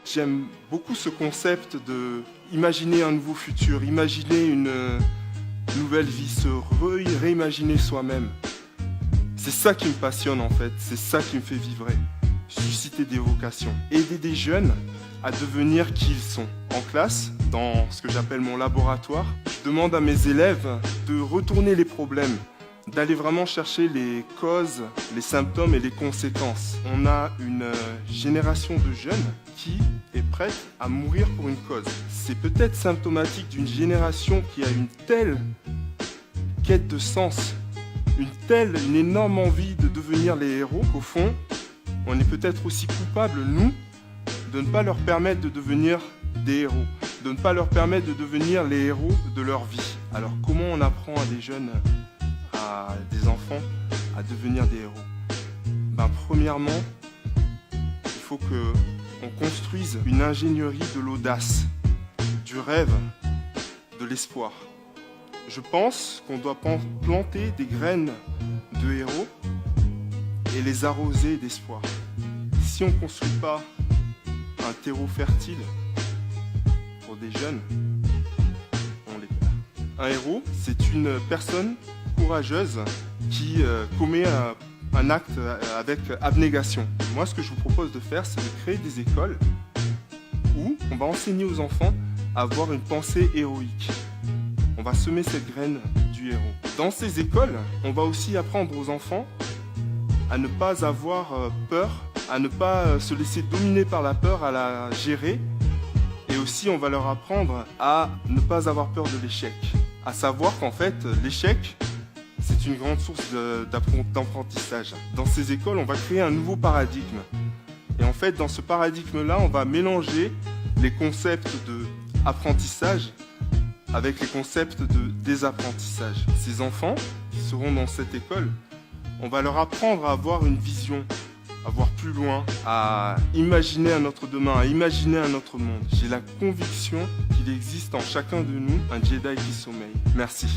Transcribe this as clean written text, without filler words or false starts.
J'aime beaucoup ce concept de imaginer un nouveau futur, imaginer une nouvelle vie, se réimaginer soi-même. C'est ça qui me passionne en fait, c'est ça qui me fait vibrer. Susciter des vocations, aider des jeunes à devenir qui ils sont. En classe, dans ce que j'appelle mon laboratoire, je demande à mes élèves de retourner les problèmes, d'aller vraiment chercher les causes, les symptômes et les conséquences. On a une génération de jeunes qui est prête à mourir pour une cause. C'est peut-être symptomatique d'une génération qui a une telle quête de sens, une énorme envie de devenir les héros, qu'au fond, on est peut-être aussi coupable, nous, de ne pas leur permettre de devenir des héros, de ne pas leur permettre de devenir les héros de leur vie. Alors comment on apprend à des jeunes, à des enfants, à devenir des héros? Premièrement, il faut qu'on construise une ingénierie de l'audace, du rêve, de l'espoir. Je pense qu'on doit planter des graines de héros et les arroser d'espoir. Si on ne construit pas un terreau fertile pour des jeunes, on les perd. Un héros, c'est une personne courageuse qui commet un acte avec abnégation. Moi, ce que je vous propose de faire, c'est de créer des écoles où on va enseigner aux enfants à avoir une pensée héroïque. On va semer cette graine du héros. Dans ces écoles, on va aussi apprendre aux enfants à ne pas avoir peur, à ne pas se laisser dominer par la peur, à la gérer. Et aussi, on va leur apprendre à ne pas avoir peur de l'échec. À savoir qu'en fait, l'échec, c'est une grande source d'apprentissage. Dans ces écoles, on va créer un nouveau paradigme. Et en fait, dans ce paradigme-là, on va mélanger les concepts d'apprentissage avec les concepts de désapprentissage. Ces enfants qui seront dans cette école, on va leur apprendre à avoir une vision, à voir plus loin, à imaginer un autre demain, à imaginer un autre monde. J'ai la conviction qu'il existe en chacun de nous un Jedi qui sommeille. Merci.